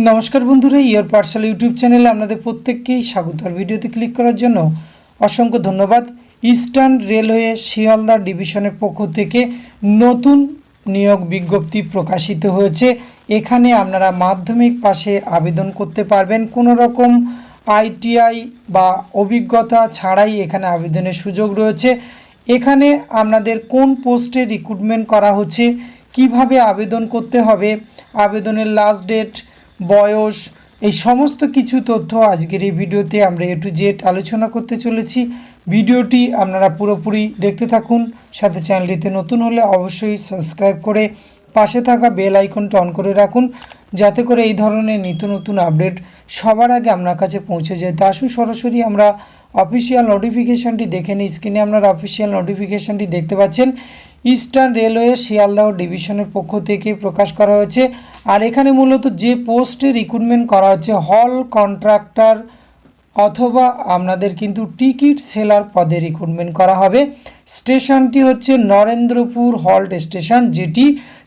নমস্কার বন্ধুরা, your parcel YouTube চ্যানেলে আপনাদের প্রত্যেককেই স্বাগত। আর ভিডিওতে ক্লিক করার জন্য অসংখ্য ধন্যবাদ। ইস্টার্ন রেলওয়ে শিয়ালদা ডিভিশনের পক্ষ থেকে নতুন নিয়োগ বিজ্ঞপ্তি প্রকাশিত হয়েছে। এখানে আপনারা মাধ্যমিক পাশে আবেদন করতে পারবেন। কোনো রকম আইটিআই বা অভিজ্ঞতা ছাড়াই এখানে আবেদনের সুযোগ রয়েছে। এখানে আপনাদের কোন পোস্টে রিক্রুটমেন্ট করা হচ্ছে, কিভাবে আবেদন করতে হবে, আবেদনের লাস্ট ডেট, বয়স, এই সমস্ত কিছু তথ্য আজকের এই ভিডিওতে আমরা A to Z আলোচনা করতে চলেছি। ভিডিওটি আপনারা পুরোপুরি দেখতে থাকুন। সাথে চ্যানেলটিতে নতুন হলে অবশ্যই সাবস্ক্রাইব করে পাশে থাকা বেল আইকনটা অন করে রাখুন, যাতে করে এই ধরনের নিত্য নতুন আপডেট সবার আগে আপনার কাছে পৌঁছে যায়। তো আসুন সরাসরি আমরা অফিসিয়াল নোটিফিকেশানটি দেখে নিই। স্ক্রিনে আপনারা অফিসিয়াল নোটিফিকেশানটি দেখতে পাচ্ছেন। ইস্টার্ন রেলওয়ে শিয়ালদহ ডিভিশনের পক্ষ থেকে প্রকাশ করা হয়েছে। আর এখানে মূলত যে পোস্টে রিক্রুটমেন্ট করা হচ্ছে হল কন্ট্রাক্টর অথবা আপনাদের কিন্তু টিকিট সেলার পদে রিক্রুটমেন্ট করা হবে। স্টেশনটি হচ্ছে নরেন্দ্রপুর হল্ট স্টেশন, যেটি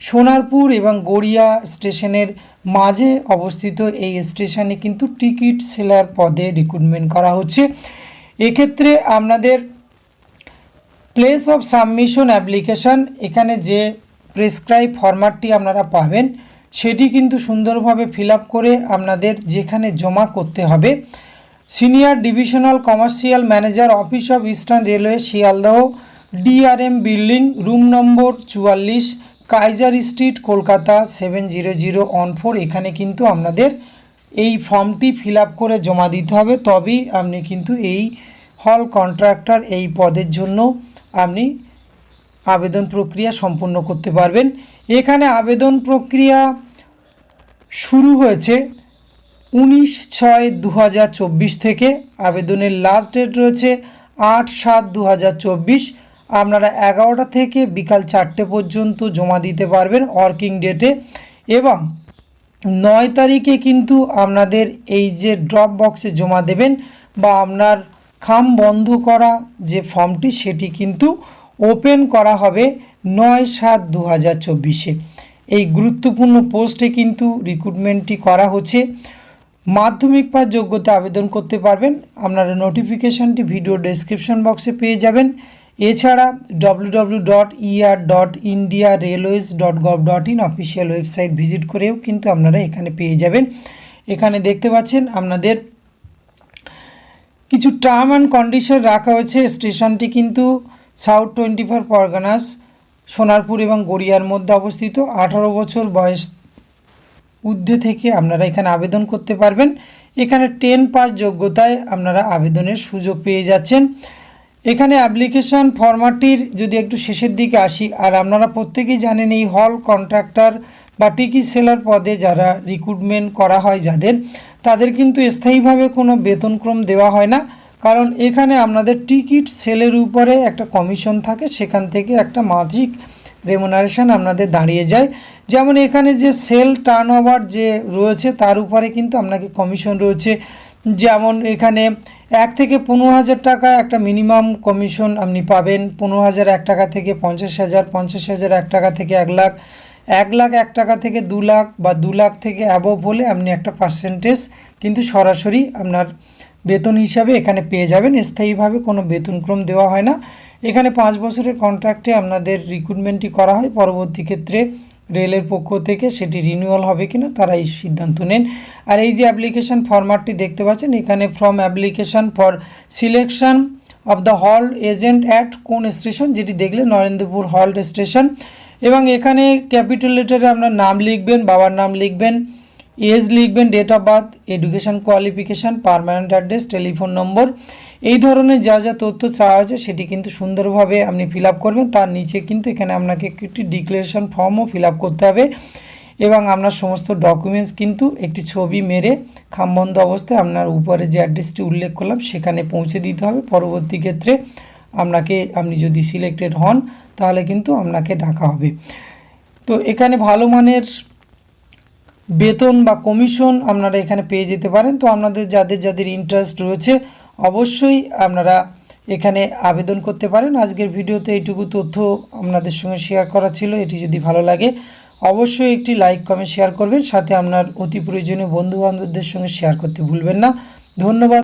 সোনারপুর এবং গড়িয়া স্টেশনের মাঝে অবস্থিত। এই স্টেশনে কিন্তু টিকিট সেলার পদে রিক্রুটমেন্ট করা হচ্ছে। এক্ষেত্রে আপনাদের প্লেস অফ সাবমিশন অ্যাপ্লিকেশান, এখানে যে প্রেসক্রাইব ফরম্যাটটি আপনারা পাবেন সেটি কিন্তু সুন্দরভাবে ফিল আপ করে আপনাদের যেখানে জমা করতে হবে। Senior divisional commercial manager, office of eastern railway Sealdah, DRM building, room number 44, Kaiser street, Kolkata 700114। এখানে কিন্তু আপনাদের এই ফর্মটি ফিল আপ করে জমা দিতে হবে, তবেই আপনি কিন্তু এই হল কন্ট্রাক্টর এই পদের জন্য আপনি আবেদন প্রক্রিয়া সম্পূর্ণ করতে পারবেন। এখানে আবেদন প্রক্রিয়া শুরু হয়েছে 19/6/2024 থেকে। আবেদনের লাস্ট ডেট রয়েছে 8/7/2024। আপনারা 11টা থেকে বিকাল 4টে পর্যন্ত জমা দিতে পারবেন ওয়ার্কিং ডেটে। এবং 9 তারিখে কিন্তু আপনাদের এই যে ড্রপ বক্সে জমা দেবেন বা আপনার খাম বন্ধ করা যে ফর্মটি সেটি কিন্তু ওপেন করা হবে 9/7/2024-এ। এই গুরুত্বপূর্ণ পোস্টে কিন্তু রিক্রুটমেন্টটি করা হচ্ছে। মাধ্যমিক পাস যোগ্যতা আবেদন করতে পারবেন। আপনারা নোটিফিকেশানটি ভিডিও ডেসক্রিপশন বক্সে পেয়ে যাবেন। এছাড়া www.indiarailways.gov.in অফিসিয়াল ওয়েবসাইট ভিজিট করেও কিন্তু আপনারা এখানে পেয়ে যাবেন। এখানে দেখতে পাচ্ছেন আপনাদের কিছু টার্ম অ্যান্ড কন্ডিশন রাখা হয়েছে। স্টেশনটি কিন্তু সাউথ 24 পরগনাস, সোনারপুর এবং গড়িয়ার মধ্যে অবস্থিত। 18 বছর বয়স ঊর্ধ্বে থেকে আপনারা এখানে আবেদন করতে পারবেন। এখানে 10 পাস যোগ্যতায় আপনারা আবেদনের সুযোগ পেয়ে যাচ্ছেন। এখানে অ্যাপ্লিকেশন ফরম্যাটটির যদি একটু শেষের দিকে আসি, আর আপনারা প্রত্যেকেই জানেন এই হল কন্ট্রাক্টর বা টিকিট সেলার পদে যারা রিক্রুটমেন্ট করা হয় তাদের কিন্তু স্থায়ীভাবে কোনো বেতনক্রম দেওয়া হয় না, কারণ এখানে আপনাদের টিকিট সেলের উপরে একটা কমিশন থাকে, সেখান থেকে একটা মাসিক রেমুনারেশন আপনাদের দাঁড়িয়ে যায়। যেমন এখানে যে সেল টার্নওভার যে রয়েছে তার উপরে কিন্তু আপনাকে কমিশন রয়েছে। যেমন এখানে 1 থেকে 15,000 টাকা একটা মিনিমাম কমিশন আপনি পাবেন। 15,001 টাকা থেকে 50,000, 50,000 1 টাকা থেকে 1 লাখ, 1 লাখ 1 টাকা থেকে 2 লাখ বা 2 লাখ থেকে অ্যাবভ হলে আপনি একটা পার্সেন্টেজ কিন্তু সরাসরি আপনার বেতন হিসাবে এখানে পেয়ে যাবেন। স্থায়ীভাবে কোনো বেতনক্রম দেওয়া হয় না। এখানে 5 বছরের কন্ট্রাক্টে আপনাদের রিক্রুটমেন্টটি করা হয়। পরবর্তী ক্ষেত্রে রেলের পক্ষ থেকে সেটি রিনিউয়াল হবে কিনা তারা এই সিদ্ধান্ত নেন। আর এই যে অ্যাপ্লিকেশন ফরম্যাটটি দেখতে পাচ্ছেন, এখানে from application for selection of the hall agent at কোন স্টেশন, যেটি দেখলে নরেন্দ্রপুর হল্ট স্টেশন। এবং এখানে ক্যাপিটাল লেটারে আপনার নাম লিখবেন, বাবার নাম লিখবেন, এজ লিখবেন, date of birth, education qualification, permanent address, telephone number, এই ধরনের যা যা তথ্য চাওয়া হয়েছে সেটি কিন্তু সুন্দরভাবে আপনি ফিল আপ করবেন। তার নিচে কিন্তু এখানে আপনাকে একটি ডিক্লারেশন ফর্মও ফিল আপ করতে হবে এবং আপনার সমস্ত ডকুমেন্টস কিন্তু একটি ছবি মেরে খামবন্ধ অবস্থায় আপনার উপরে যে অ্যাড্রেসটি উল্লেখ করলাম সেখানে পৌঁছে দিতে হবে। পরবর্তী ক্ষেত্রে আপনি যদি সিলেক্টেড হন তাহলে কিন্তু আপনাকে ডাকা হবে। তো এখানে ভালো মানের বেতন বা কমিশন আপনারা এখানে পেয়ে যেতে পারেন। তো আপনাদের যাদের ইন্টারেস্ট রয়েছে অবশ্যই আপনারা এখানে আবেদন করতে পারেন। আজকের ভিডিওতে এইটুকু তথ্য আপনাদের সঙ্গে শেয়ার করা ছিল। এটি যদি ভালো লাগে অবশ্যই একটি লাইক কমেন্ট শেয়ার করবেন, সাথে আপনার অতি প্রয়োজনীয় বন্ধুবান্ধবদের সঙ্গে শেয়ার করতে ভুলবেন না। ধন্যবাদ।